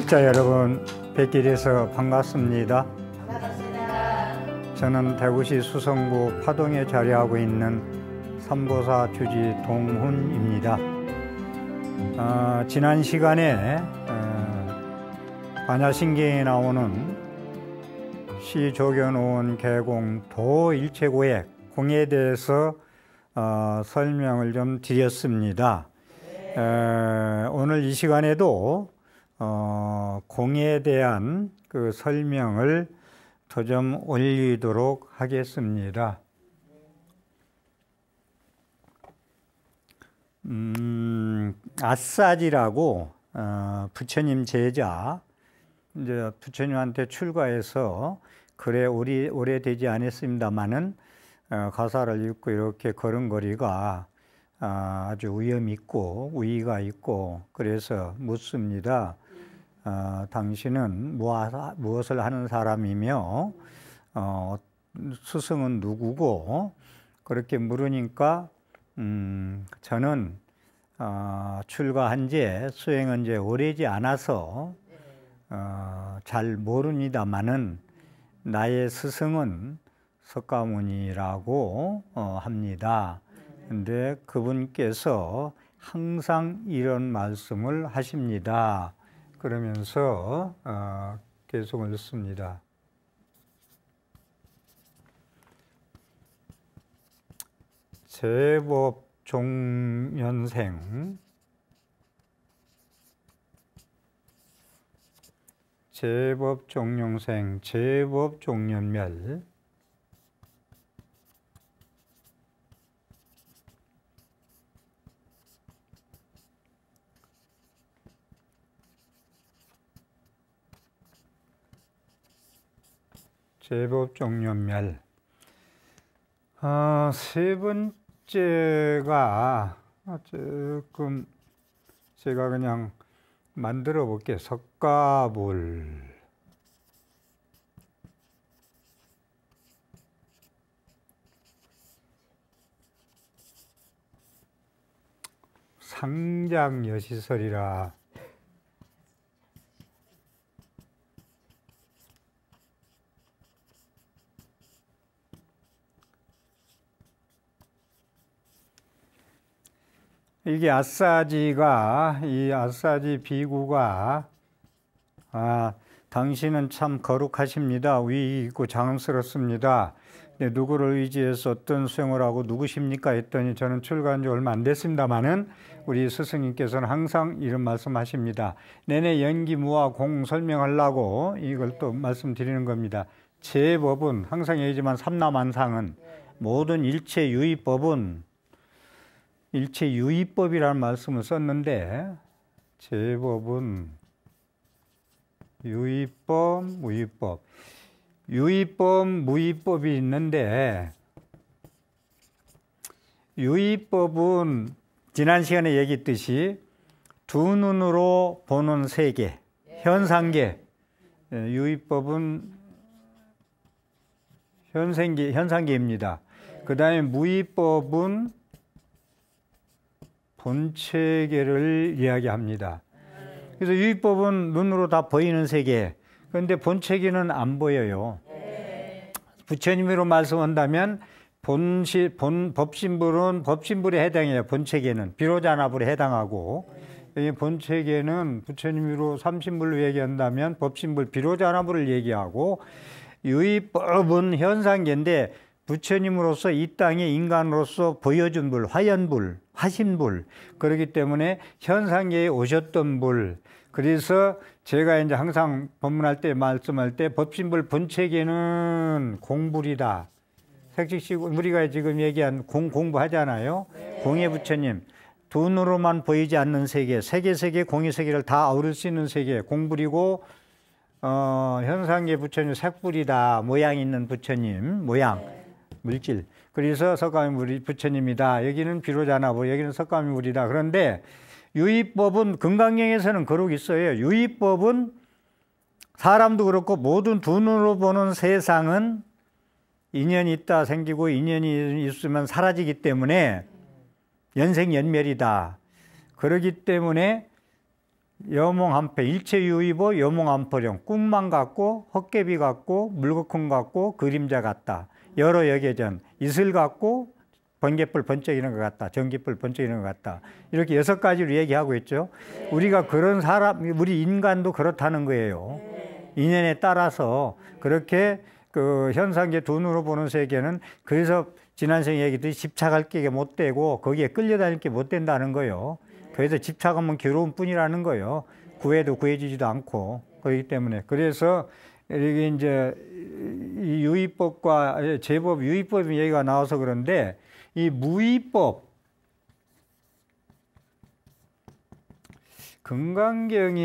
청취자 여러분, 뵙게 돼서 반갑습니다. 반갑습니다. 저는 대구시 수성구 파동에 자리하고 있는 삼보사 주지 동훈입니다. 지난 시간에 반야신경에 나오는 시조견오원 개공 도일체고액 공에 대해서 설명을 좀 드렸습니다. 오늘 이 시간에도 공에 대한 그 설명을 더 좀 올리도록 하겠습니다. 아싸지라고 부처님 제자, 이제 부처님한테 출가해서 그래 오래되지 않았습니다마는 가사를 읽고 이렇게 걸음걸이가 아주 위험 있고 우위가 있고, 그래서 묻습니다. 당신은 무엇을 하는 사람이며 스승은 누구고? 그렇게 물으니까 저는 출가한 지 수행한 지 오래지 않아서 잘 모릅니다마는 나의 스승은 석가모니라고 합니다. 근데 그분께서 항상 이런 말씀을 하십니다. 그러면서 계속 읽습니다. 제법 종연생, 제법 종영생, 제법 종연멸, 제법 종연멸. 세 번째가 조금 제가 그냥 만들어 볼게요. 석가불. 상장여시설이라. 이게 아싸지가, 이 아싸지 비구가 당신은 참 거룩하십니다. 위기 있고 장엄스럽습니다. 네, 누구를 의지해서 어떤 수행을 하고 누구십니까? 했더니 저는 출가한 지 얼마 안 됐습니다마는 우리 스승님께서는 항상 이런 말씀하십니다. 내내 연기무와 공 설명하려고 이걸 또 말씀드리는 겁니다. 제법은 항상 얘기지만 삼라만상은 모든 일체 유의법은 일체 유의법이라는 말씀을 썼는데, 제법은 유의법, 무의법. 유의법, 무의법이 있는데, 유의법은 지난 시간에 얘기했듯이 두 눈으로 보는 세계, 현상계. 유의법은 현상계입니다. 그 다음에 무의법은 본체계를 이야기합니다. 그래서 유의법은 눈으로 다 보이는 세계, 그런데 본체계는 안 보여요. 부처님으로 말씀한다면 법신불은 법신불에 해당해요. 본체계는 비로자나불에 해당하고, 본체계는 부처님으로 삼신불로 얘기한다면 법신불 비로자나불을 얘기하고, 유의법은 현상계인데 부처님으로서 이 땅에 인간으로서 보여준 불, 화연불, 화신불, 그렇기 때문에 현상계에 오셨던 불. 그래서 제가 이제 항상 법문할 때 말씀할 때 법신불 본체계는 공불이다. 색식식 우리가 지금 얘기한 공부하잖아요. 공의 부처님, 두 눈으로만 보이지 않는 세계, 세계 공의 세계를 다 아우를 수 있는 세계 공불이고, 현상계 부처님 색불이다. 모양 있는 부처님, 모양. 물질. 그래서 석가모니 부처님이다. 여기는 비로자나불, 여기는 석가모니불이다. 그런데 유의법은 금강경에서는 그러고 있어요. 유의법은 사람도 그렇고 모든 두 눈으로 보는 세상은 인연이 있다 생기고 인연이 있으면 사라지기 때문에 연생연멸이다. 그렇기 때문에 여몽한패, 일체유의보 여몽한패령. 꿈만 같고 헛개비 같고 물거품 같고 그림자 같다. 여러 역외전. 이슬 같고 번개불 번쩍이는 것 같다. 전기불 번쩍이는 것 같다. 이렇게 6가지로 얘기하고 있죠. 우리가 그런 사람, 우리 인간도 그렇다는 거예요. 인연에 따라서 그렇게 그 현상계 두 눈으로 보는 세계는, 그래서 지난 시간에 얘기했듯이 집착할 게 못 되고 거기에 끌려다닐 게 못 된다는 거예요. 그래서 집착하면 괴로운 뿐이라는 거예요. 구해도 구해지지도 않고. 그렇기 때문에. 그래서 이게 이제 이 유의법과 제법 유의법 얘기가 나와서 그런데, 이 무의법, 금강경의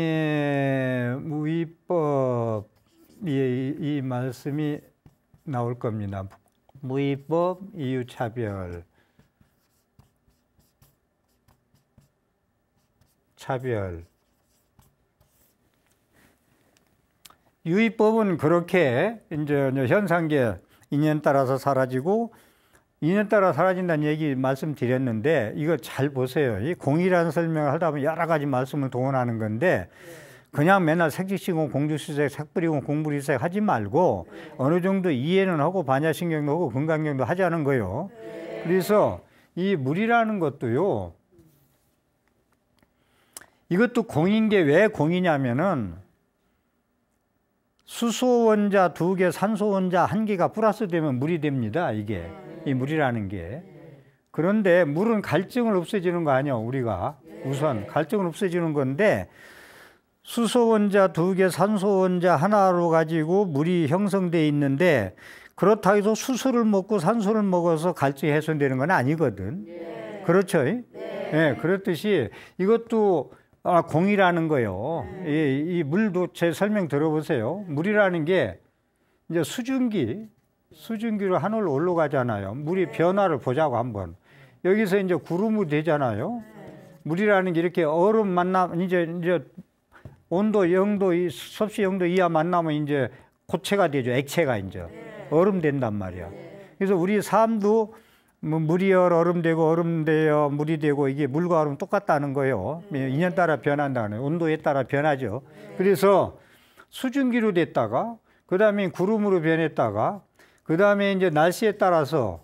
무의법, 이 말씀이 나올 겁니다. 무의법, 이유차별, 차별. 유의법은 그렇게 이제 현상계 인연 따라서 사라지고, 인연 따라 사라진다는 얘기 말씀드렸는데, 이거 잘 보세요. 이 공이라는 설명을 하다 보면 여러 가지 말씀을 동원하는 건데, 그냥 맨날 색지시고 공주수색, 색부리고 공부리색 하지 말고 어느 정도 이해는 하고 반야신경도 하고 금강경도 하자는 거예요. 그래서 이 물이라는 것도요, 이것도 공인 게 왜 공이냐면은, 수소원자 2개, 산소원자 1개가 플러스 되면 물이 됩니다. 이게 이 물이라는 게. 그런데 물은 갈증을 없애주는 거 아니에요. 우리가 우선 갈증을 없애주는 건데, 수소원자 2개, 산소원자 하나로 가지고 물이 형성되어 있는데, 그렇다고 해서 수소를 먹고 산소를 먹어서 갈증이 해소되는 건 아니거든. 그렇죠? 네, 그렇듯이 이것도 공이라는 거예요. 이 물도 제 설명 들어보세요. 물이라는 게 이제 수증기로 하늘로 올라가잖아요. 물이 변화를 보자고 한번. 여기서 이제 구름이 되잖아요. 물이라는 게 이렇게 얼음 만나면 이제 온도 0도, 섭씨 0도 이하 만나면 이제 고체가 되죠. 액체가 이제 얼음 된단 말이야. 그래서 우리 삶도 뭐 물이여 얼음 되고 얼음 되어 물이 되고, 이게 물과 얼음 똑같다는 거예요. 인연 따라 변한다는, 온도에 따라 변하죠. 그래서 수증기로 됐다가, 그 다음에 구름으로 변했다가, 그 다음에 이제 날씨에 따라서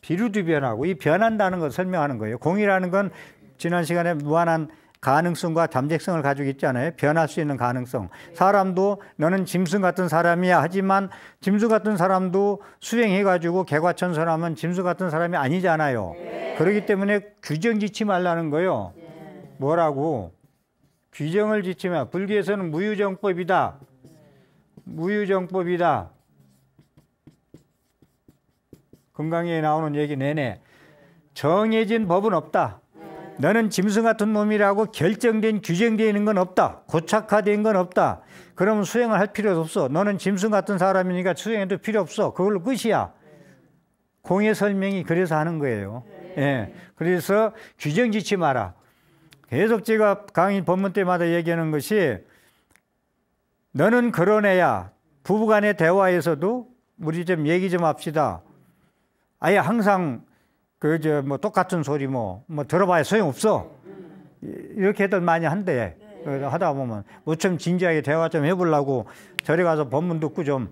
비류도 변하고, 이 변한다는 걸 설명하는 거예요. 공이라는 건 지난 시간에 무한한 가능성과 잠재성을 가지고 있잖아요. 변할 수 있는 가능성. 사람도 너는 짐승 같은 사람이야 하지만, 짐승 같은 사람도 수행해가지고 개과천선하면 짐승 같은 사람이 아니잖아요. 그렇기 때문에 규정 짓지 말라는 거예요. 뭐라고? 규정을 짓지 마. 불교에서는 무유정법이다. 무유정법이다. 금강경에 나오는 얘기 내내 정해진 법은 없다. 너는 짐승 같은 놈이라고 결정된, 규정되어 있는 건 없다. 고착화된 건 없다. 그러면 수행을 할 필요도 없어. 너는 짐승 같은 사람이니까 수행해도 필요 없어. 그걸로 끝이야. 공의 설명이 그래서 하는 거예요. 예. 그래서 규정 짓지 마라. 계속 제가 강의 법문 때마다 얘기하는 것이, 너는 그런 애야. 부부간의 대화에서도 우리 좀 얘기 좀 합시다. 아예 항상 뭐 똑같은 소리 뭐 들어봐야 소용없어. 이렇게 애들 많이 한대. 하다 보면 뭐 좀 진지하게 대화 좀 해보려고 저리 가서 법문 듣고 좀,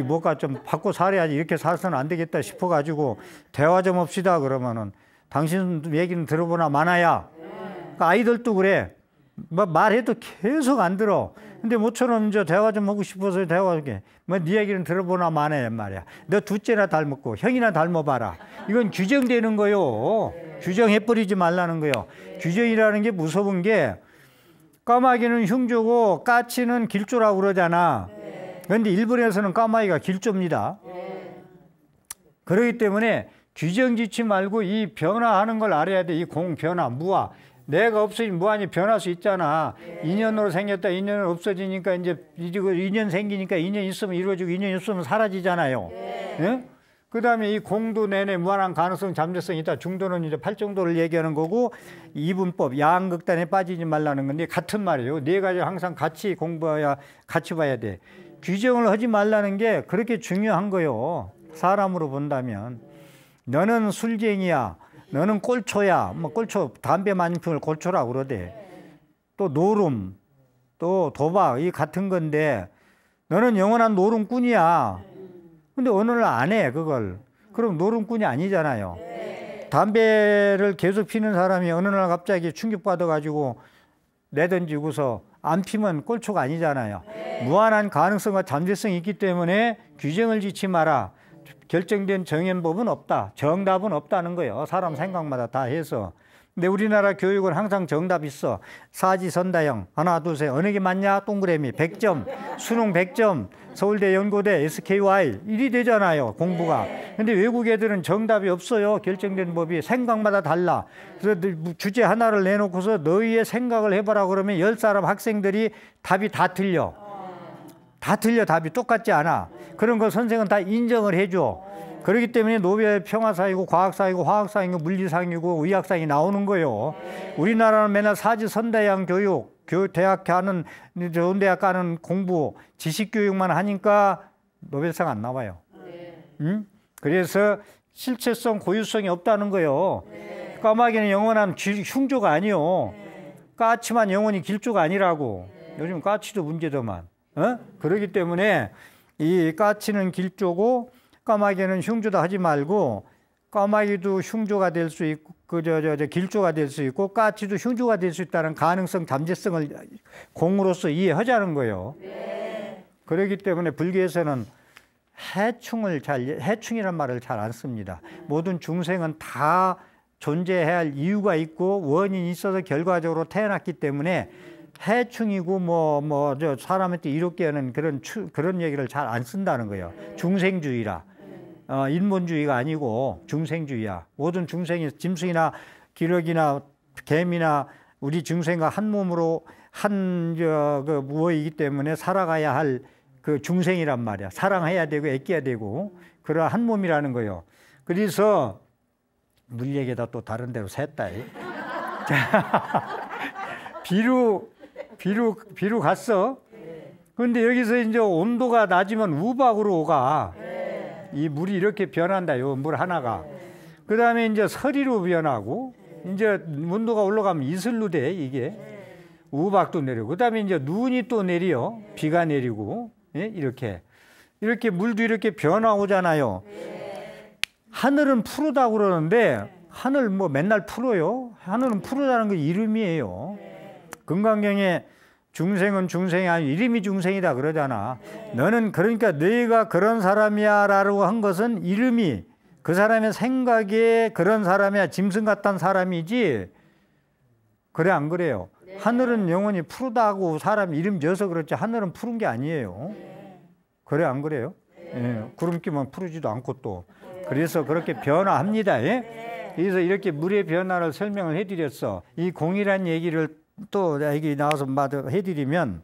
뭐가 좀 바꿔 살아야지, 이렇게 살아서는 안 되겠다 싶어가지고 대화 좀 합시다. 그러면은 당신 얘기는 들어보나 마나야. 그러니까 아이들도 그래. 뭐 말해도 계속 안 들어. 근데 모처럼 이제 대화 좀 하고 싶어서 대화하게. 네 얘기는 들어보나 마나야 말이야. 너 둘째나 닮았고 형이나 닮아봐라. 이건 규정되는 거요. 규정해버리지 말라는 거요. 규정이라는 게 무서운 게, 까마귀는 흉조고 까치는 길조라고 그러잖아. 그런데 일본에서는 까마귀가 길조입니다. 그렇기 때문에 규정 짓지 말고 이 변화하는 걸 알아야 돼. 이 공 변화, 무화. 내가 없어지면 무한히 변할 수 있잖아. 인연으로 생겼다, 인연은 없어지니까 이제 인연 생기니까, 인연 있으면 이루어지고 인연 없으면 사라지잖아요. 예? 그 다음에 이 공도 내내 무한한 가능성, 잠재성이 있다. 중도는 이제 8정도를 얘기하는 거고, 이분법, 야한극단에 빠지지 말라는 건데, 같은 말이에요. 네 가지 항상 같이 공부해야, 같이 봐야 돼. 규정을 하지 말라는 게 그렇게 중요한 거예요. 사람으로 본다면. 너는 술쟁이야. 너는 꼴초야. 꼴초, 담배 많이 피우면 꼴초라고 그러대. 또 노름, 또 도박, 이 같은 건데 너는 영원한 노름꾼이야. 근데 어느 날 안 해, 그걸. 그럼 노름꾼이 아니잖아요. 담배를 계속 피는 사람이 어느 날 갑자기 충격받아가지고 내던지고서 안 피면 꼴초가 아니잖아요. 무한한 가능성과 잠재성이 있기 때문에 규정을 짓지 마라. 결정된 정연법은 없다. 정답은 없다는 거예요. 사람 생각마다 다 해서. 근데 우리나라 교육은 항상 정답 있어. 사지선다형. 하나, 둘, 셋. 어느 게 맞냐? 동그라미. 100점. 수능 100점. 서울대, 연고대, SKY. 일이 되잖아요. 공부가. 근데 외국 애들은 정답이 없어요. 결정된 법이. 생각마다 달라. 그래서 주제 하나를 내놓고서 너희의 생각을 해봐라 그러면 10사람 학생들이 답이 다 틀려. 다 틀려. 답이 똑같지 않아. 그런 거 선생은 다 인정을 해줘. 그렇기 때문에 노벨 평화상이고 과학상이고 화학상이고 물리상이고 의학상이 나오는 거예요. 우리나라는 맨날 사지선다형 교육, 대학 가는, 좋은 대학 가는 공부, 지식교육만 하니까 노벨상 안 나와요. 응? 그래서 실체성, 고유성이 없다는 거예요. 까마귀는 영원한 흉조가 아니요. 까치만 영원히 길조가 아니라고. 요즘 까치도 문제더만. 그렇기 때문에 이 까치는 길조고 까마귀는 흉조다 하지 말고 까마귀도 흉조가 될 수 있고 길조가 될 수 있고 까치도 흉조가 될 수 있다는 가능성, 잠재성을 공으로서 이해하자는 거예요. 그렇기 때문에 불교에서는 해충이란 말을 잘 안 씁니다. 모든 중생은 다 존재해야 할 이유가 있고 원인이 있어서 결과적으로 태어났기 때문에 해충이고 저 사람한테 이롭게 하는 그런 얘기를 잘 안 쓴다는 거예요. 중생주의라. 인본주의가 아니고 중생주의야. 모든 중생이 짐승이나 기러기나 개미나 우리 중생과 한 몸으로 무엇이기 때문에 살아가야 할 그 중생이란 말이야. 사랑해야 되고 애껴야 되고 그런 한 몸이라는 거예요. 그래서 물 얘기다 또 다른 데로 샜다. 자, 비루 갔어. 그런데 여기서 이제 온도가 낮으면 우박으로 가. 이 물이 이렇게 변한다. 요 물 하나가. 그 다음에 이제 서리로 변하고, 이제 온도가 올라가면 이슬로 돼, 이게. 우박도 내리고. 그 다음에 이제 눈이 또 내려. 비가 내리고. 예? 이렇게 물도 이렇게 변화오잖아요. 하늘은 푸르다고 그러는데, 하늘 뭐 맨날 푸르요? 하늘은 푸르다는 게 이름이에요. 금강경에 중생은 중생이 아니고 이름이 중생이다 그러잖아. 너는 그러니까 너희가 그런 사람이야 라고 한 것은 이름이 그 사람의 생각에 그런 사람이야 짐승 같단 사람이지 그래 안 그래요? 하늘은 영원히 푸르다고 사람 이름 지어서 그렇지 하늘은 푸른 게 아니에요. 그래 안 그래요? 예, 구름 끼면 푸르지도 않고 또 그래서 그렇게 변화합니다. 예? 그래서 이렇게 물의 변화를 설명을 해드렸어. 이 공이란 얘기를 또 여기 나와서 해드리면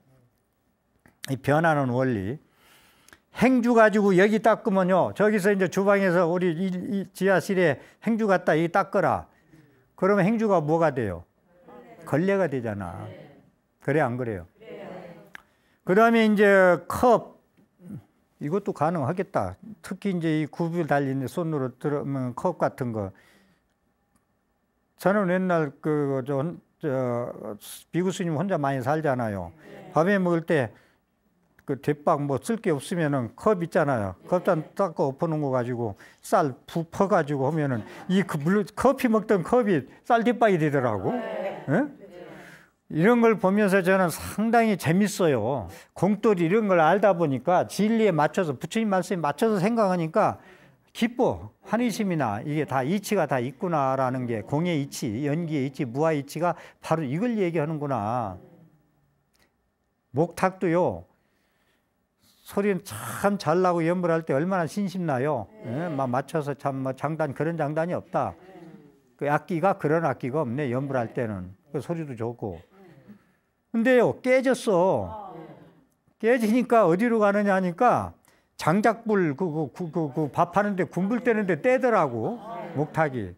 이 변하는 원리 행주 가지고 여기 닦으면요 저기서 이제 주방에서 우리 이 지하실에 행주 갖다 이 닦어라 그러면 행주가 뭐가 돼요? 걸레가 되잖아. 그래 안 그래요? 그 다음에 이제 컵 이것도 가능하겠다. 특히 이제 이 굽이 달린 손으로 들으면 컵 같은 거 저는 옛날 비구 스님 혼자 많이 살잖아요. 밥에 먹을 때 그 대박 뭐 쓸 게 없으면은 컵 있잖아요. 컵단 닦아 엎어놓은 거 가지고 쌀 푹 퍼가지고 하면은 물론 커피 먹던 컵이 쌀 대박이 되더라고. 예? 이런 걸 보면서 저는 상당히 재밌어요. 공돌이 이런 걸 알다 보니까 진리에 맞춰서 부처님 말씀에 맞춰서 생각하니까 기뻐. 환희심이나 이게 다 이치가 다 있구나라는 게 공의 이치, 연기의 이치, 무아의 이치가 바로 이걸 얘기하는구나. 목탁도요. 소리는 참 잘 나고 연불할 때 얼마나 신심나요. 예? 막 맞춰서 참 장단 그런 장단이 없다. 그 악기가 그런 악기가 없네. 연불할 때는 그 소리도 좋고. 근데요 깨졌어. 깨지니까 어디로 가느냐 하니까 장작불 밥 하는데 군불 떼는데 떼더라고 목탁이.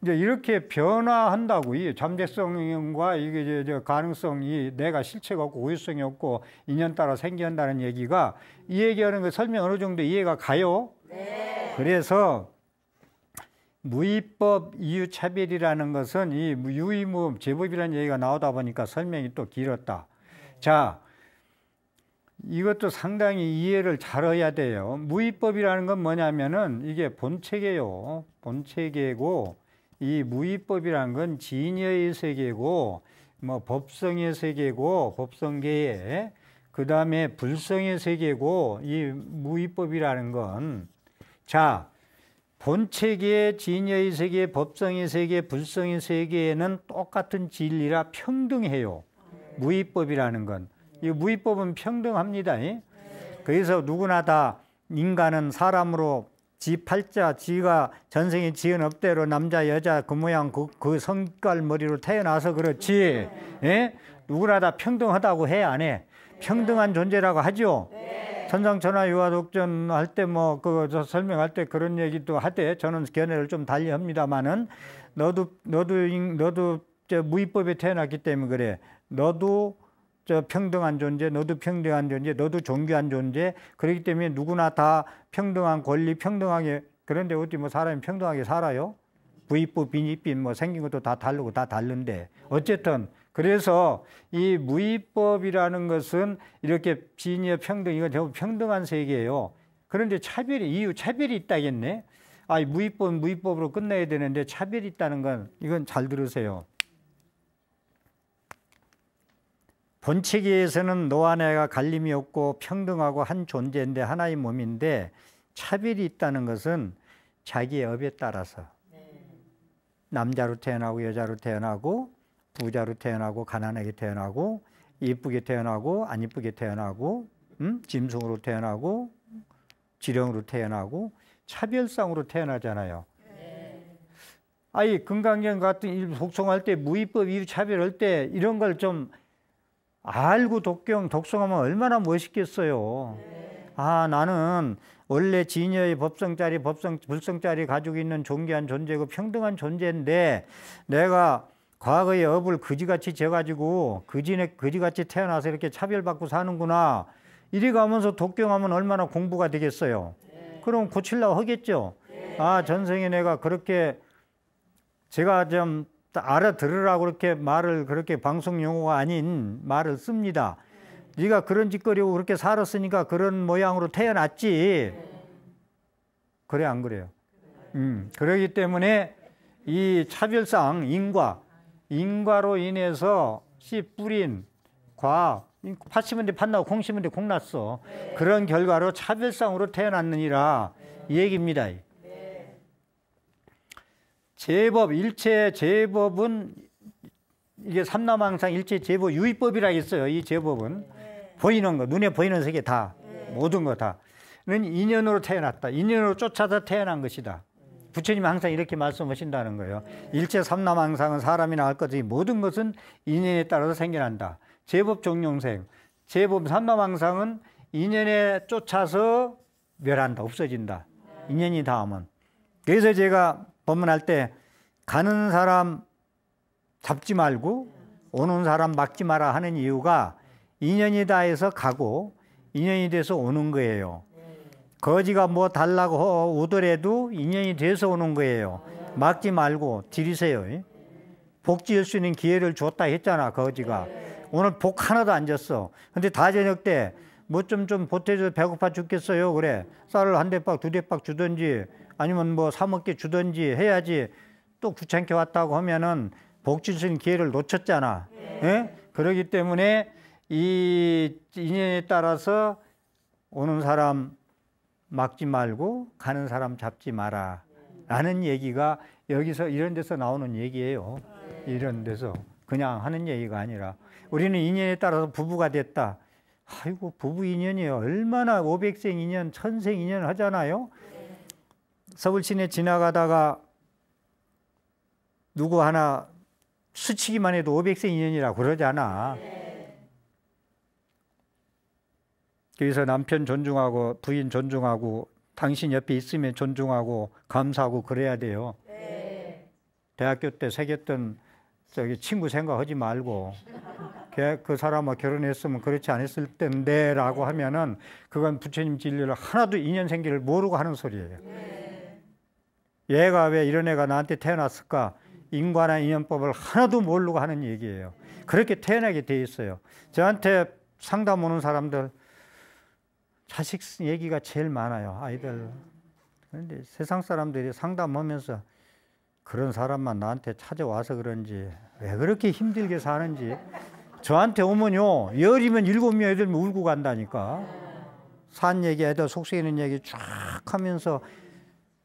이제 이렇게 변화한다고 이 잠재성과 이게 이제 가능성이 내가 실체가 없고 고유성이 없고 인연 따라 생겨난다는 얘기가 이 얘기하는 거 설명 어느 정도 이해가 가요? 네. 그래서 무위법 이유차별이라는 것은 이 유의무음 제법이라는 얘기가 나오다 보니까 설명이 또 길었다. 자, 이것도 상당히 이해를 잘해야 돼요. 무위법이라는 건 뭐냐면은 이게 본체계요. 본체계고, 이 무위법이라는 건 진여의 세계고, 뭐 법성의 세계고, 법성계에, 그 다음에 불성의 세계고, 이 무위법이라는 건, 자, 본체계, 진여의 세계, 법성의 세계, 불성의 세계에는 똑같은 진리라 평등해요. 무위법이라는 건. 이 무위법은 평등합니다. 그래서 누구나 다 인간은 사람으로 지 팔자, 지가 전생에 지은 업대로 남자, 여자, 그 모양, 그 성깔 머리로 태어나서 그렇지. 예? 누구나 다 평등하다고 해, 안 해? 평등한 존재라고 하죠. 천상천하 유아독전 할 때 뭐 그 설명할 때 그런 얘기도 하대. 저는 견해를 좀 달리 합니다만은 너도 저 무위법에 태어났기 때문에 그래. 너도 저 평등한 존재, 너도 평등한 존재, 너도 존귀한 존재. 그렇기 때문에 누구나 다 평등한 권리, 평등하게. 그런데 어디 뭐 사람이 평등하게 살아요? 부위법, 빈입빈 뭐 생긴 것도 다 다르고 다 다른데. 어쨌든 그래서 이 무위법이라는 것은 이렇게 진여 평등, 이건 전부 평등한 세계예요. 그런데 차별이 있다겠네. 아, 무위법은 무위법으로 끝내야 되는데 차별이 있다는 건 이건 잘 들으세요. 본체계에서는 너와 내가 갈림이 없고 평등하고 한 존재인데 하나의 몸인데 차별이 있다는 것은 자기의 업에 따라서 남자로 태어나고 여자로 태어나고 부자로 태어나고 가난하게 태어나고 이쁘게 태어나고 안 이쁘게 태어나고 짐승으로 태어나고 지령으로 태어나고 차별상으로 태어나잖아요. 아이 금강경 같은 일 독송할 때 무위법 이유 차별할 때 이런 걸 좀 알고 독송하면 얼마나 멋있겠어요. 아, 나는 원래 진여의 법성짜리 불성짜리 가지고 있는 존귀한 존재고 평등한 존재인데 내가 과거의 업을 그지같이 져가지고 그지같이 태어나서 이렇게 차별받고 사는구나. 이리 가면서 독경하면 얼마나 공부가 되겠어요. 그럼 고치려고 하겠죠. 아, 전생에 내가 그렇게 제가 좀 알아들으라고 그렇게 말을 그렇게 방송 용어가 아닌 말을 씁니다. 네가 그런 짓거리고 그렇게 살았으니까 그런 모양으로 태어났지. 그래 안 그래요? 그렇기 때문에 이 차별상 인과로 인해서 씨 뿌린 과 팥 심은 데 팥 나고 콩 심은 데 콩 났어. 그런 결과로 차별상으로 태어났느니라 이 얘기입니다. 제법, 일체 제법은 이게 삼남항상 일체 제법 유의법이라 했어요. 이 제법은 보이는 거, 눈에 보이는 세계 다, 모든 거 다. 는 인연으로 태어났다. 인연으로 쫓아서 태어난 것이다. 부처님이 항상 이렇게 말씀하신다는 거예요. 일체 삼남항상은 사람이나 할 것이 모든 것은 인연에 따라서 생겨난다. 제법 종용생, 제법 삼남항상은 인연에 쫓아서 멸한다, 없어진다. 인연이 닿으면. 그래서 제가 법문할 때 가는 사람 잡지 말고 오는 사람 막지 마라 하는 이유가 인연이 닿아서 가고 인연이 돼서 오는 거예요. 거지가 뭐 달라고 오더라도 인연이 돼서 오는 거예요. 막지 말고 들이세요. 복 지을 수 있는 기회를 줬다 했잖아, 거지가. 오늘 복 하나도 안 줬어. 근데 다 저녁 때 뭐 좀 보태줘, 배고파 죽겠어요. 그래. 쌀을 한 대박, 두 대박 주든지 아니면 뭐 사 먹게 주든지 해야지. 또 귀찮게 왔다고 하면은 복 줄 수 있는 기회를 놓쳤잖아. 예? 그렇기 때문에 이 인연에 따라서 오는 사람 막지 말고 가는 사람 잡지 마라 라는 얘기가 여기서 이런 데서 나오는 얘기예요. 이런 데서 그냥 하는 얘기가 아니라 우리는 인연에 따라서 부부가 됐다. 아이고, 부부 인연이 얼마나 500생 인연, 1000생 인연 하잖아요. 서울 시내 지나가다가 누구 하나 스치기만 해도 500생 인연이라고 그러잖아. 그래서 남편 존중하고 부인 존중하고 당신 옆에 있으면 존중하고 감사하고 그래야 돼요. 대학교 때 사귀었던 저기 친구 생각하지 말고 그 사람과 결혼했으면 그렇지 않았을 텐데 라고 하면은 그건 부처님 진리를 하나도 인연 생기를 모르고 하는 소리예요. 얘가 왜 이런 애가 나한테 태어났을까? 인과나 인연법을 하나도 모르고 하는 얘기예요. 그렇게 태어나게 돼 있어요. 저한테 상담 오는 사람들 자식 얘기가 제일 많아요. 아이들. 그런데 세상 사람들이 상담하면서 그런 사람만 나한테 찾아와서 그런지 왜 그렇게 힘들게 사는지 저한테 오면요 10이면 7명 8명 울고 간다니까. 산 얘기 애들 속 썩이는 얘기 쫙 하면서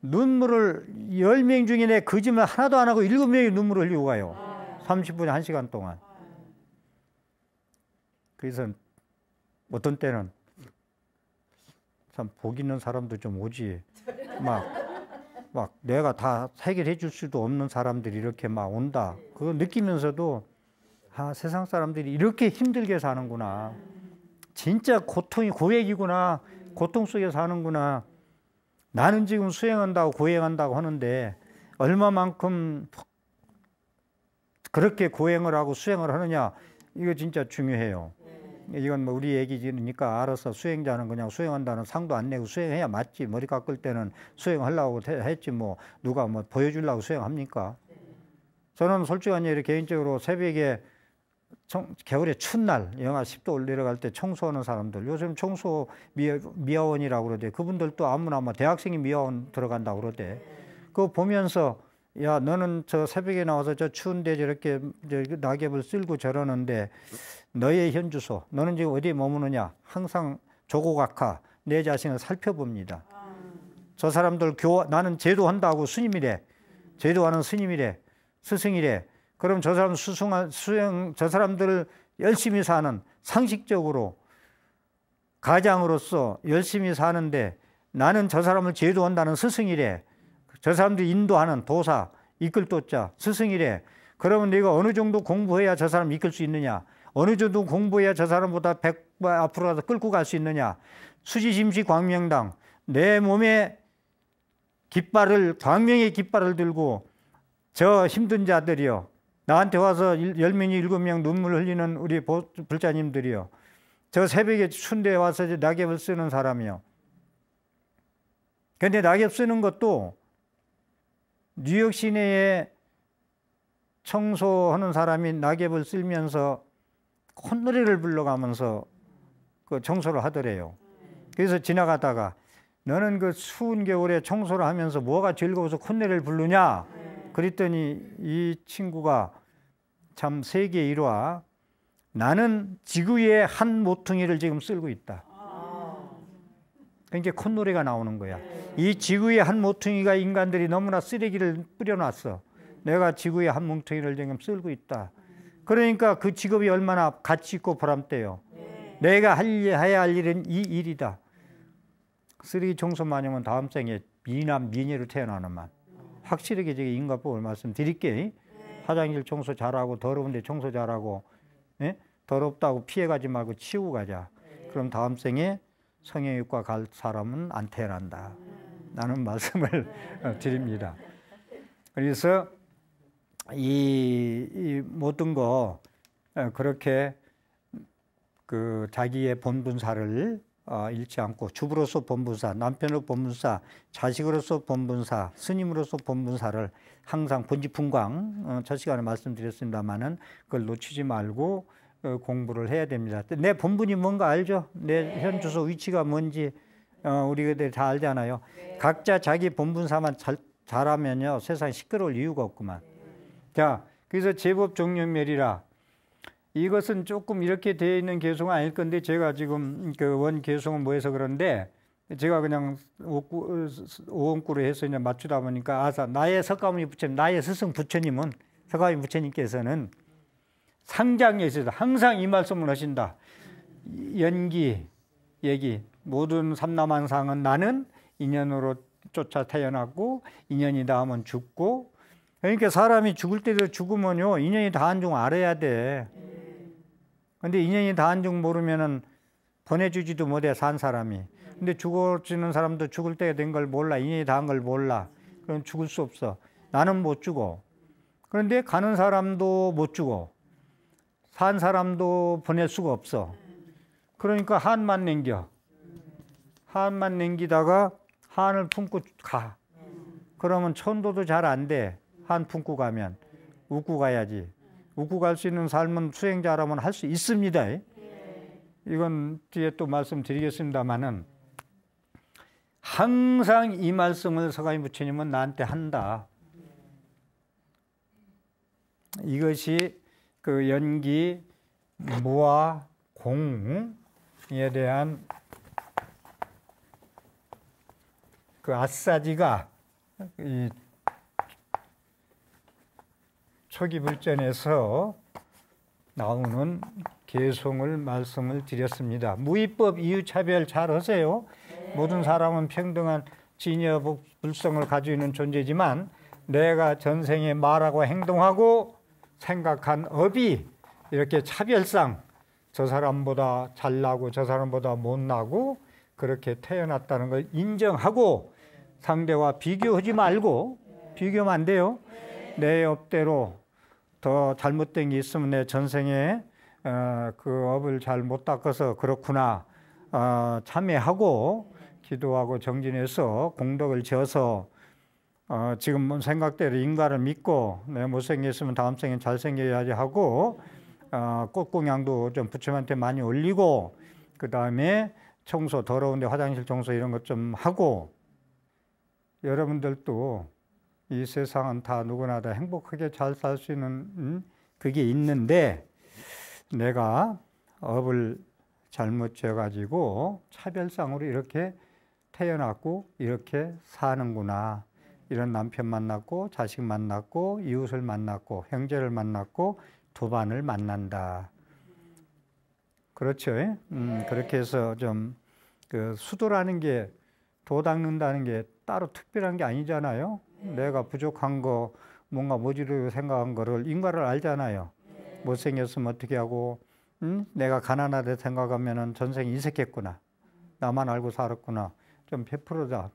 눈물을 10명 중에 내 거짓말 하나도 안 하고 7명이 눈물을 흘리고 가요. 30분 1시간 동안. 그래서 어떤 때는 참 복 있는 사람도 좀 오지. 막 내가 다 해결해 줄 수도 없는 사람들이 이렇게 막 온다. 그거 느끼면서도 아, 세상 사람들이 이렇게 힘들게 사는구나. 진짜 고통이 고액이구나. 고통 속에 사는구나. 나는 지금 수행한다고 고행한다고 하는데 얼마만큼 그렇게 고행을 하고 수행을 하느냐. 이거 진짜 중요해요. 이건 뭐 우리 얘기니까 알아서 수행자는 그냥 수행한다는 상도 안 내고 수행해야 맞지. 머리 깎을 때는 수행하려고 했지 뭐 누가 뭐 보여주려고 수행합니까? 저는 솔직한 얘기 개인적으로 새벽에 겨울에 추운 날 영하 10도 내려갈 때 청소하는 사람들 요즘 청소 미화원이라고 그러대. 그분들도 아무나 뭐 대학생이 미화원 들어간다고 그러대. 그거 보면서 야 너는 저 새벽에 나와서 저 추운데 저렇게 낙엽을 쓸고 저러는데 너의 현주소 너는 지금 어디에 머무느냐 항상 조고각하 내 자신을 살펴봅니다. 저 사람들 나는 제도한다고 스님이래. 제도하는 스님이래. 스승이래. 그럼 저 사람 저 사람들을 열심히 사는 상식적으로 가장으로서 열심히 사는데 나는 저 사람을 제도한다는 스승이래. 저 사람들이 인도하는 도사, 이끌 도자, 스승이래. 그러면 네가 어느 정도 공부해야 저 사람 이끌 수 있느냐? 어느 정도 공부해야 저 사람보다 100배 앞으로 가서 끌고 갈 수 있느냐? 수지심시 광명당. 내 몸에 광명의 깃발을 들고 저 힘든 자들이요. 나한테 와서 10명이 7명 눈물 흘리는 우리 불자님들이요. 저 새벽에 춘대에 와서 낙엽을 쓰는 사람이요. 근데 낙엽 쓰는 것도 뉴욕 시내에 청소하는 사람이 낙엽을 쓸면서 콧노래를 불러가면서 그 청소를 하더래요. 그래서 지나가다가 너는 그 추운 겨울에 청소를 하면서 뭐가 즐거워서 콧노래를 부르냐? 그랬더니 이 친구가 참 세계 일화 나는 지구의 한 모퉁이를 지금 쓸고 있다. 그러니까 콧노래가 나오는 거야. 이 지구의 한 모퉁이가 인간들이 너무나 쓰레기를 뿌려놨어. 내가 지구의 한 모퉁이를 지금 쓸고 있다. 그러니까 그 직업이 얼마나 가치 있고 보람돼요. 내가 해야 할 일은 이 일이다. 쓰레기 청소만 하면 다음 생에 미남 미녀로 태어나는만. 확실하게 제가 인과법을 말씀드릴게요. 화장실 청소 잘하고 더러운데 청소 잘하고 더럽다고 피해가지 말고 치우고 가자. 그럼 다음 생에 성형외과 갈 사람은 안 태어난다. 라는 말씀을 드립니다. 그래서 이 모든 거 그렇게 그 자기의 본분사를 잃지 않고 주부로서 본분사, 남편으로 본분사, 자식으로서 본분사, 스님으로서 본분사를 항상 본지풍광 첫 시간에 말씀드렸습니다마는 그걸 놓치지 말고 공부를 해야 됩니다. 내 본분이 뭔가 알죠? 내 현주소 위치가 뭔지 우리가 다 알잖아요. 각자 자기 본분사만 잘하면요 세상에 시끄러울 이유가 없구만. 자, 그래서 제법 종려멸이라 이것은 조금 이렇게 되어 있는 개송은 아닐 건데 제가 지금 그 원 개송은 뭐해서 그런데 제가 그냥 오원구로 해서 그냥 맞추다 보니까 나의 석가모니 부처님, 나의 스승 부처님은 석가모니 부처님께서는 상장에 있어서 항상 이 말씀을 하신다. 연기, 얘기, 모든 삼라만상은 나는 인연으로 쫓아 태어났고 인연이 닿으면 죽고 그러니까 사람이 죽을 때도 죽으면요 인연이 닿은 줄 알아야 돼. 근데 인연이 닿은 줄 모르면은 보내주지도 못해 산 사람이. 근데 죽어지는 사람도 죽을 때가 된 걸 몰라. 인연이 닿은 걸 몰라. 그럼 죽을 수 없어. 나는 못 죽어. 그런데 가는 사람도 못 죽어. 산 사람도 보낼 수가 없어. 그러니까 한만 남겨. 한만 남기다가 한을 품고 가. 그러면 천도도 잘 안 돼. 한 품고 가면. 웃고 가야지. 웃고 갈 수 있는 삶은 수행자라면 할 수 있습니다. 이건 뒤에 또 말씀드리겠습니다마는 항상 이 말씀을 서가모니 부처님은 나한테 한다. 이것이 그 연기, 무와 공에 대한 그 아싸지가 이 초기 불전에서 나오는 개송을 말씀을 드렸습니다. 무위법 이유차별 잘 하세요. 모든 사람은 평등한 진여 불성을 가지고 있는 존재지만 내가 전생에 말하고 행동하고 생각한 업이 이렇게 차별상 저 사람보다 잘나고 저 사람보다 못나고 그렇게 태어났다는 걸 인정하고 상대와 비교하지 말고 비교하면 안 돼요. 내 업대로 더 잘못된 게 있으면 내 전생에 그 업을 잘 못 닦아서 그렇구나 참회하고 기도하고 정진해서 공덕을 지어서 지금 생각대로 인과를 믿고 내가 못생겼으면 다음 생엔 잘생겨야지 하고 꽃공양도 좀 부처님한테 많이 올리고 그 다음에 청소 더러운데 화장실 청소 이런 것 좀 하고 여러분들도 이 세상은 다 누구나 다 행복하게 잘 살 수 있는 그게 있는데 내가 업을 잘못 지어가지고 차별상으로 이렇게 태어났고 이렇게 사는구나. 이런 남편 만났고 자식 만났고 이웃을 만났고 형제를 만났고 도반을 만난다. 그렇죠? 그렇게 해서 좀 그 수도라는 게 도 닦는다는 게 따로 특별한 게 아니잖아요. 내가 부족한 거 뭔가 모질르고 생각한 거를 인과를 알잖아요. 못생겼으면 어떻게 하고 내가 가난하다 생각하면은 전생에 인색했구나. 나만 알고 살았구나. 좀 베풀자.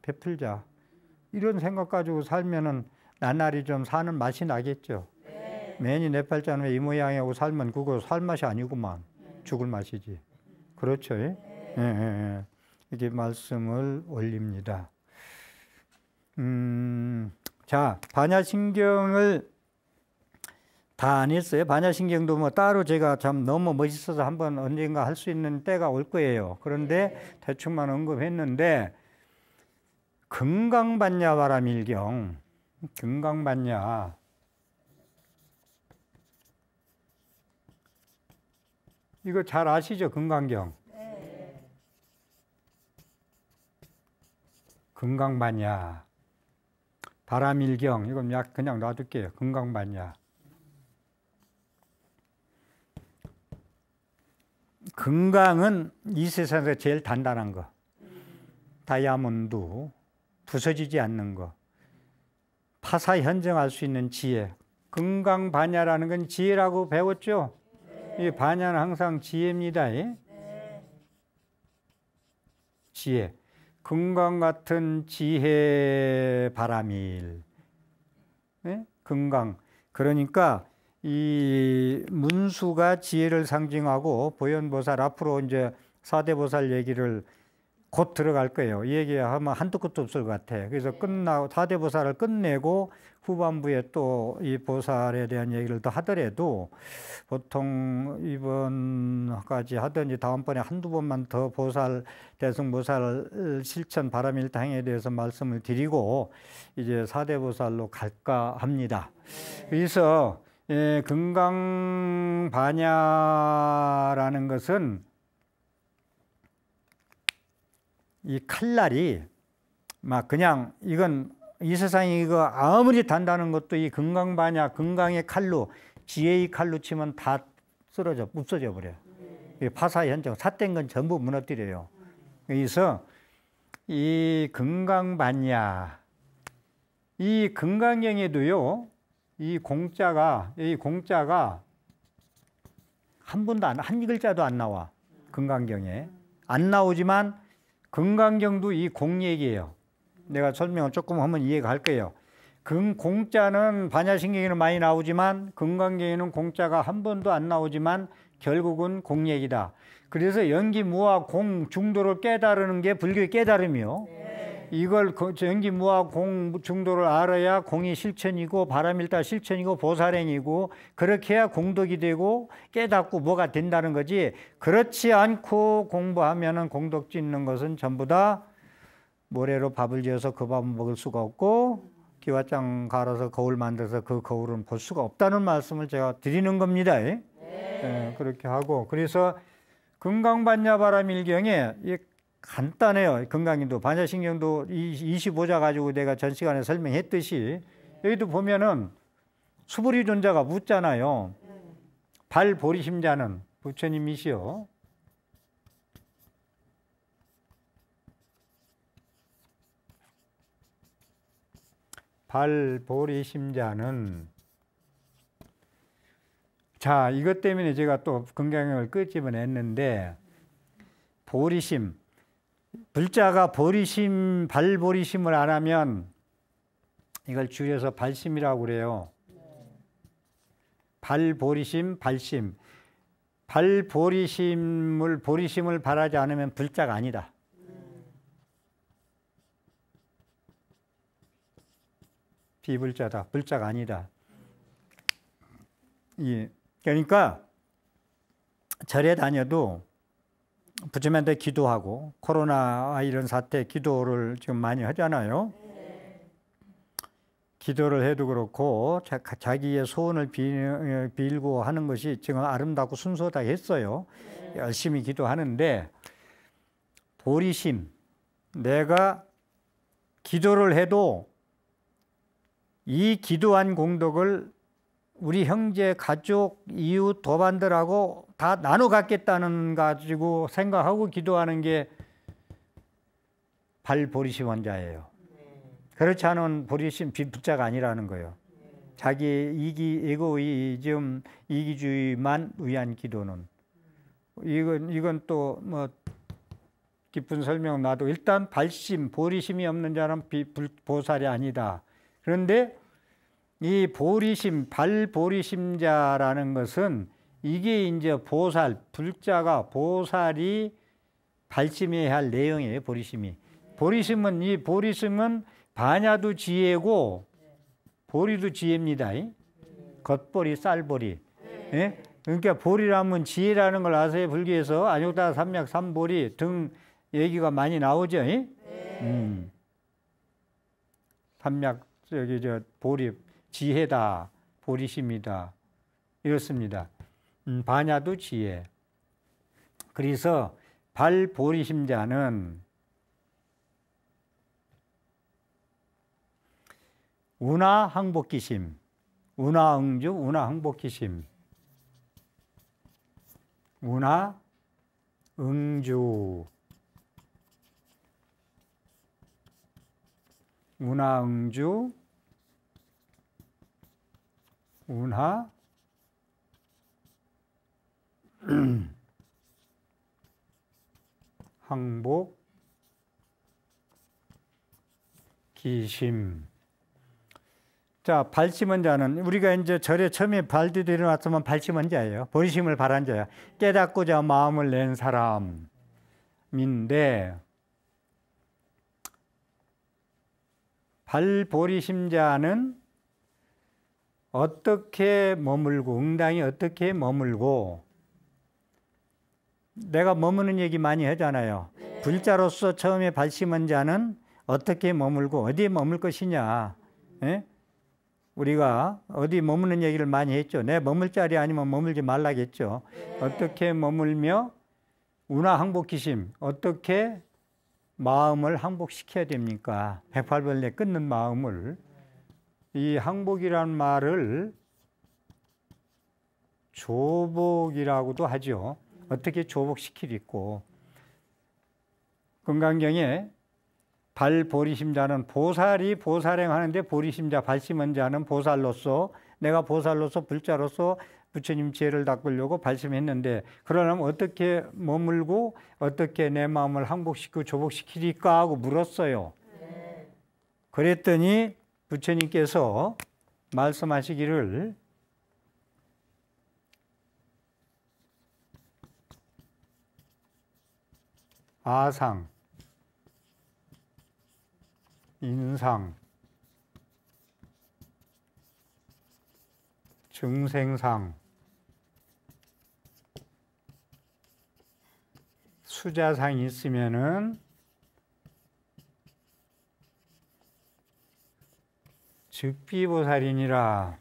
이런 생각 가지고 살면은 나날이 좀 사는 맛이 나겠죠. 매니 내 팔자는 이 모양이고 살면 그거 살 맛이 아니구만. 죽을 맛이지. 그렇죠? 예. 이게 말씀을 올립니다. 자, 반야신경을 다 안 했어요. 반야신경도 뭐 따로 제가 참 너무 멋있어서 한번 언젠가 할 수 있는 때가 올 거예요. 그런데 대충만 언급했는데 금강반야바라밀경, 금강반야 이거 잘 아시죠? 금강경. 금강반야, 바라밀경 이건 그냥 놔둘게요. 금강반야. 금강은 이 세상에서 제일 단단한 거. 다이아몬드 부서지지 않는 거. 파사 현정할 수 있는 지혜. 금강반야라는 건 지혜라고 배웠죠? 이 반야는 항상 지혜입니다. 지혜. 금강 같은 지혜 바라밀. 금강. 그러니까 이 문수가 지혜를 상징하고 보현보살 앞으로 이제 사대보살 얘기를 곧 들어갈 거예요. 이 얘기하면 한도 끝도 없을 것 같아. 그래서 끝나고 사대보살을 끝내고 후반부에 또 이 보살에 대한 얘기를 더 하더라도 보통 이번까지 하든지 다음번에 한두 번만 더 보살, 대승보살 실천 바라밀탕에 대해서 말씀을 드리고 이제 사대보살로 갈까 합니다. 그래서 금강반야라는 것은 이 칼날이 막 그냥 이건 이 세상에 이거 아무리 단단한 것도 이 금강반야, 금강의 칼로 지혜의 칼로 치면 다 쓰러져 없어져 버려요. 파사 현정, 삿된 건 전부 무너뜨려요. 그래서 이 금강반야, 이 금강경에도요, 이 공자가 한 번도 한 글자도 안 나와. 금강경에 안 나오지만 금강경도 이 공 얘기예요. 내가 설명을 조금 하면 이해가 할 거예요. 공자는 반야신경에는 많이 나오지만 금강경에는 공자가 한 번도 안 나오지만 결국은 공 얘기다. 그래서 연기, 무와 공 중도를 깨달으는 게 불교의 깨달음이요. 이걸 전기무화 공 중도를 알아야 공이 실천이고 바람일다 실천이고 보살행이고 그렇게 해야 공덕이 되고 깨닫고 뭐가 된다는 거지. 그렇지 않고 공부하면은 공덕 짓는 것은 전부 다 모래로 밥을 지어서 그 밥을 먹을 수가 없고 기와장 갈아서 거울 만들어서 그 거울은 볼 수가 없다는 말씀을 제가 드리는 겁니다. 네, 그렇게 하고 그래서 금강반야바라밀경에 간단해요. 건강인도 반야신경도 25자 가지고 내가 전 시간에 설명했듯이 여기도 보면은 수불이 존자가 묻잖아요. 발보리심자는 부처님이시요. 발보리심자는 자 이것 때문에 제가 또 건강을 끄집어냈는데 보리심 불자가 보리심, 발보리심을 안 하면 이걸 줄여서 발심이라고 그래요. 발보리심, 발심. 보리심을 바라지 않으면 불자가 아니다. 비불자다. 불자가 아니다. 그러니까 절에 다녀도 부처님한테 기도하고 코로나 이런 사태 기도를 지금 많이 하잖아요. 기도를 해도 그렇고 자기의 소원을 빌고 하는 것이 지금 아름답고 순수하다 했어요. 열심히 기도하는데 보리심 내가 기도를 해도 이 기도한 공덕을 우리 형제, 가족, 이웃, 도반들하고 다 나눠 갖겠다는 가지고 생각하고 기도하는 게 발보리심 원자예요. 그렇지 않은 보리심 불자가 아니라는 거예요. 자기 에고이즘, 이기주의만 위한 기도는 이건 또 뭐 깊은 설명 놔도 일단 발심, 보리심이 없는 자는 보살이 아니다. 그런데 이 보리심, 발보리심자라는 것은 이게 이제 보살, 불자가 보살이 발심해야 할 내용이에요, 보리심이. 보리심은 반야도 지혜고 보리도 지혜입니다. 겉보리, 쌀보리. 예? 그러니까 보리라면 지혜라는 걸 아세요? 불교에서 안욕다 삼약 삼보리 등 얘기가 많이 나오죠. 삼약 보리 지혜다, 보리심이다 이렇습니다. 반야도 지혜. 그래서 발보리심자는 운하항복기심, 운하응주, 운하항복기심, 운하응주, 운하응주, 운하 항복 기심. 자, 발심은 자는 우리가 이제 절에 처음에 발디도 일어났으면 발심은 자예요. 보리심을 바란 자야. 깨닫고자 마음을 낸 사람인데 발보리심자는 어떻게 머물고 응당이 어떻게 머물고 내가 머무는 얘기 많이 하잖아요. 불자로서 처음에 발심한 자는 어떻게 머물고 어디에 머물 것이냐. 예? 우리가 어디 머무는 얘기를 많이 했죠. 내 머물 자리 아니면 머물지 말라겠죠. 어떻게 머물며 운하항복기심 어떻게 마음을 항복시켜야 됩니까? 108번에 끊는 마음을. 이 항복이라는 말을 조복이라고도 하죠. 어떻게 조복시키리고. 건강경에 발보리심자는 보살이 보살행하는데 보리심자 발심한 자는 보살로서 내가 보살로서 불자로서 부처님 지혜를 닦으려고 발심했는데 그러려면 어떻게 머물고 어떻게 내 마음을 항복시키고 조복시키리까 하고 물었어요. 그랬더니 부처님께서 말씀하시기를 아상 인상, 증생상, 수자상이 있으면은 즉비보살이니라.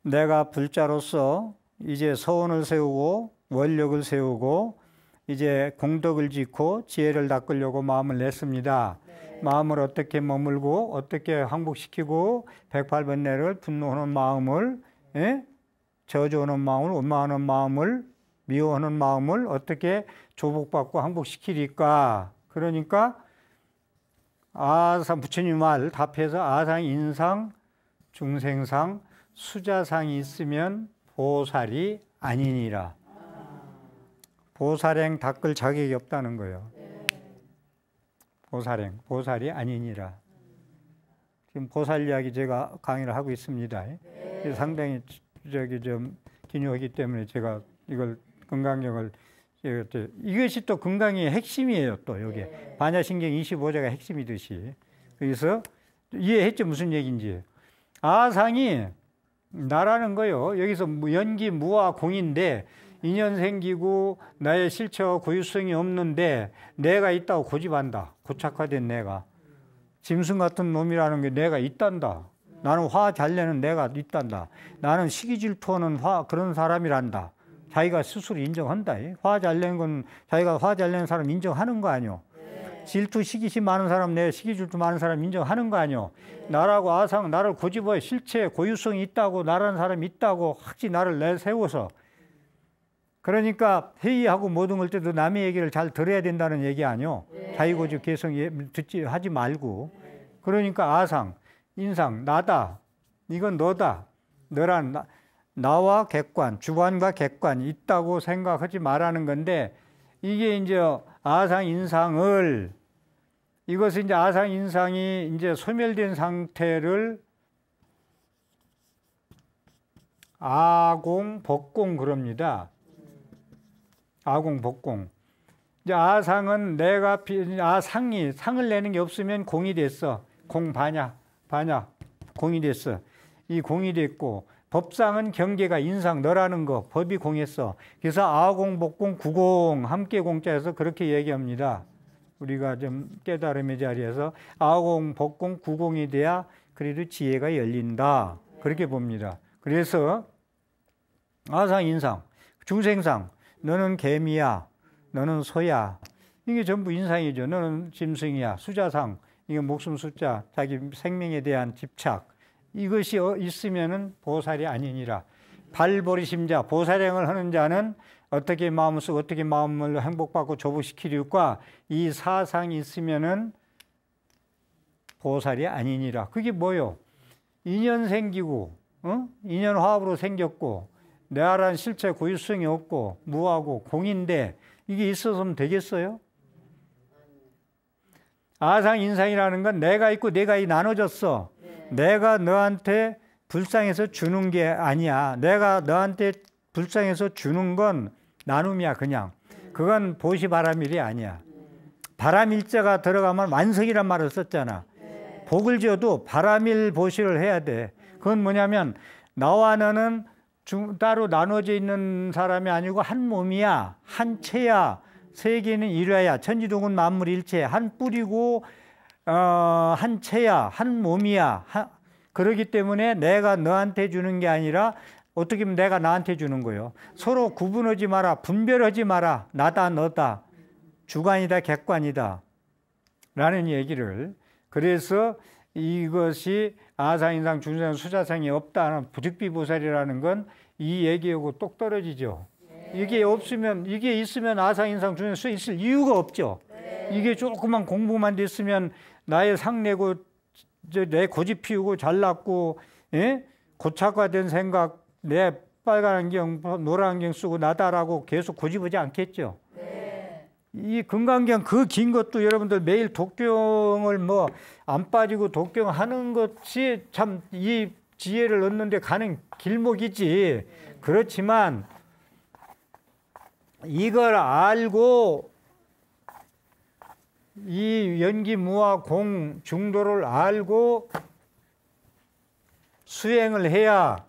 내가 불자로서 이제 서원을 세우고 원력을 세우고 이제 공덕을 짓고 지혜를 닦으려고 마음을 냈습니다. 마음을 어떻게 머물고 어떻게 항복시키고 108번 내를 분노하는 마음을, 저주하는 마음을, 원망하는 마음을, 미워하는 마음을 어떻게 조복받고 항복시키리까. 그러니까 아상, 부처님 말 답해서 아상, 인상, 중생상, 수자상이 있으면 보살이 아니니라. 보살행 닦을 자격이 없다는 거예요. 보살행, 보살이 아니니라. 지금 보살 이야기 제가 강의를 하고 있습니다. 상당히 좀 기묘하기 때문에 제가 이걸 건강경을 이것이 또 건강의 핵심이에요. 또 여기 반야신경 25자가 핵심이듯이. 그래서 이해했죠? 무슨 얘기인지. 아상이 나라는 거요. 여기서 연기, 무와 공인데 인연 생기고 나의 실체와 고유성이 없는데 내가 있다고 고집한다. 고착화된 내가. 짐승 같은 놈이라는 게 내가 있단다. 나는 화 잘 내는 내가 있단다. 나는 시기 질투하는 그런 사람이란다. 자기가 스스로 인정한다. 화 잘 내는 건 자기가 화 잘 내는 사람 인정하는 거 아니오. 질투, 시기심 많은 사람, 내 시기 질투 많은 사람 인정하는 거 아니오. 나라고 아상, 나를 고집해 실체, 고유성이 있다고, 나라는 사람이 있다고 확지 나를 내세워서. 그러니까 회의하고 모든 걸 때도 남의 얘기를 잘 들어야 된다는 얘기 아니오. 자기 고집 개성 하지 말고. 그러니까 아상, 인상, 나다. 이건 너다. 너란 나와 객관, 주관과 객관이 있다고 생각하지 말라는 건데, 이게 이제 아상 인상을, 이것은 이제 아상 인상이 이제 소멸된 상태를 아공, 복공 그럽니다. 아공, 복공. 이제 아상은 내가, 상을 내는 게 없으면 공이 됐어. 반야, 공이 됐어. 이 공이 됐고, 법상은 경계가 인상, 너라는 거, 법이 공했어. 그래서 아공, 복공, 구공, 함께 공자에서 그렇게 얘기합니다. 우리가 좀 깨달음의 자리에서 아공, 복공, 구공이 돼야 그래도 지혜가 열린다. 그렇게 봅니다. 그래서 아상, 인상, 중생상, 너는 개미야, 너는 소야. 이게 전부 인상이죠. 너는 짐승이야. 수자상, 이게 목숨 숫자, 자기 생명에 대한 집착. 이것이 있으면은 보살이 아니니라. 발보리심자, 보살행을 하는 자는 어떻게 마음을 쓰고 어떻게 마음을 행복받고 조복시키려까 이 사상이 있으면은 보살이 아니니라. 그게 뭐요? 인연 생기고, 인연 화합으로 생겼고, 내라는 실체 고유성이 없고, 무하고 공인데, 이게 있어서는 되겠어요? 아상 인상이라는 건 내가 있고 내가 나눠졌어. 내가 너한테 불쌍해서 주는 게 아니야. 내가 너한테 불쌍해서 주는 건 나눔이야, 그냥. 그건 보시바람일이 아니야. 바람일자가 들어가면 완성이란 말을 썼잖아. 복을 지어도 바람일 보시를 해야 돼. 그건 뭐냐면 나와 너는 따로 나눠져 있는 사람이 아니고 한 몸이야. 한 체야. 세계는 일화야. 천지동은 만물일체. 한 뿌리고 한 체야. 한 몸이야. 그렇기 때문에 내가 너한테 주는 게 아니라 어떻게 보면 내가 나한테 주는 거예요. 서로 구분하지 마라. 분별하지 마라. 나다 너다. 주관이다 객관이다. 라는 얘기를. 그래서 이것이 아상인상 중생상 수자상이 없다는 부득비보살이라는 건 이 얘기하고 똑 떨어지죠. 이게 없으면, 이게 있으면 아상인상 중생상 있을 이유가 없죠. 이게 조그만 공부만 됐으면 나의 상내고 내 고집 피우고 잘났고 고착화된 생각, 내 빨간 안경 노란 안경 쓰고 나다라고 계속 고집하지 않겠죠. 이 금강경 그 긴 것도 여러분들 매일 독경을 뭐 안 빠지고 독경하는 것이 참 이 지혜를 얻는데 가는 길목이지. 그렇지만 이걸 알고 이 연기무와 공 중도를 알고 수행을 해야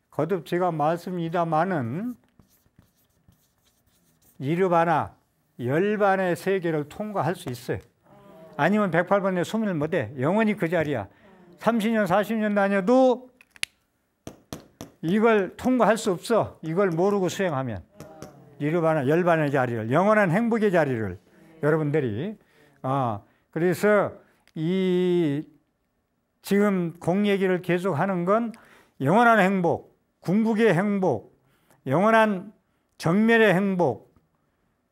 거듭 제가 말씀이다마는 일반화, 열반의 세계를 통과할 수 있어요. 아니면 108번에 소문을 못해. 영원히 그 자리야. 30년, 40년 다녀도 이걸 통과할 수 없어. 이걸 모르고 수행하면. 일반화, 열반의 자리를, 영원한 행복의 자리를 여러분들이. 그래서 이 지금 공 얘기를 계속 하는 건 영원한 행복, 궁극의 행복, 영원한 정멸의 행복,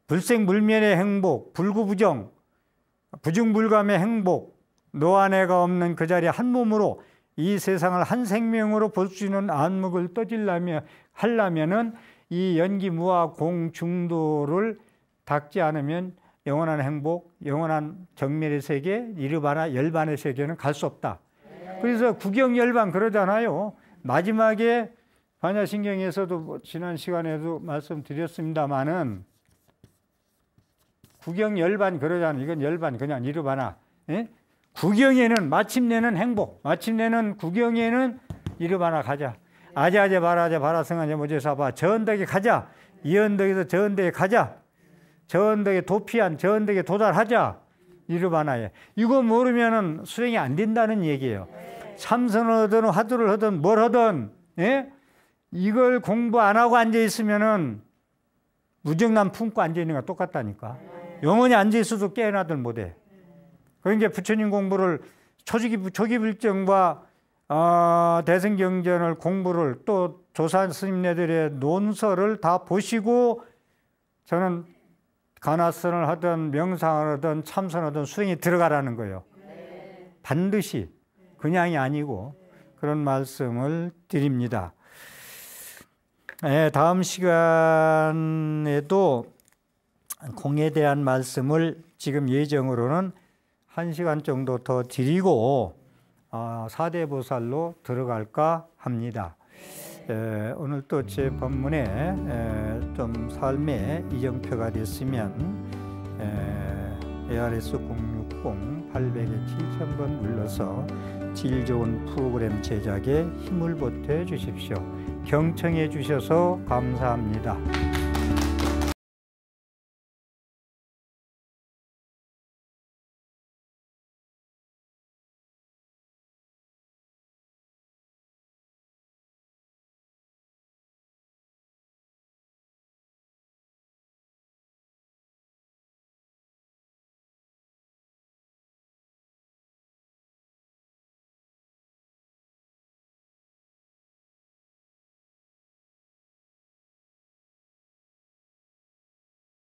불생불멸의 행복, 불구부정, 부중불감의 행복, 노안해가 없는 그 자리에 한 몸으로 이 세상을 한 생명으로 볼 수 있는 안목을 하려면은 이 연기무와 공 중도를 닦지 않으면 영원한 행복, 영원한 정멸의 세계, 일반화, 열반의 세계는 갈 수 없다. 그래서 구경열반 그러잖아요. 마지막에 반야신경에서도 지난 시간에도 말씀드렸습니다마는 구경열반 그러잖아요. 이건 열반 그냥 일반화. 예? 구경에는 마침내는 행복, 마침내는 구경에는 일반화 가자. 아자아자 바라자 바라성하자 모제사바 저 언덕에 가자. 이 언덕에서 저 언덕에 가자. 저 언덕에 도피한 저 언덕에 도달하자. 일반화에. 이거 모르면은 수행이 안 된다는 얘기예요. 참선을 하든 화두를 하든 뭘 하든, 예? 이걸 공부 안 하고 앉아 있으면은 무정남 품고 앉아 있는 거 똑같다니까. 영원히 앉아 있어도 깨어나들 못해. 그러니까 부처님 공부를 초기불정과 대승경전을 공부를 또 조사 스님네들의 논설을 다 보시고 저는 간화선을 하든 명상을 하든 참선을 하든 수행에 들어가라는 거예요. 반드시 그냥이 아니고 그런 말씀을 드립니다. 다음 시간에도 공에 대한 말씀을 지금 예정으로는 1시간 정도 더 드리고 사대보살로 들어갈까 합니다. 오늘 또 제 법문에 좀 삶의 이정표가 됐으면 ARS 060 800에 7000번 눌러서 질 좋은 프로그램 제작에 힘을 보태 주십시오. 경청해 주셔서 감사합니다.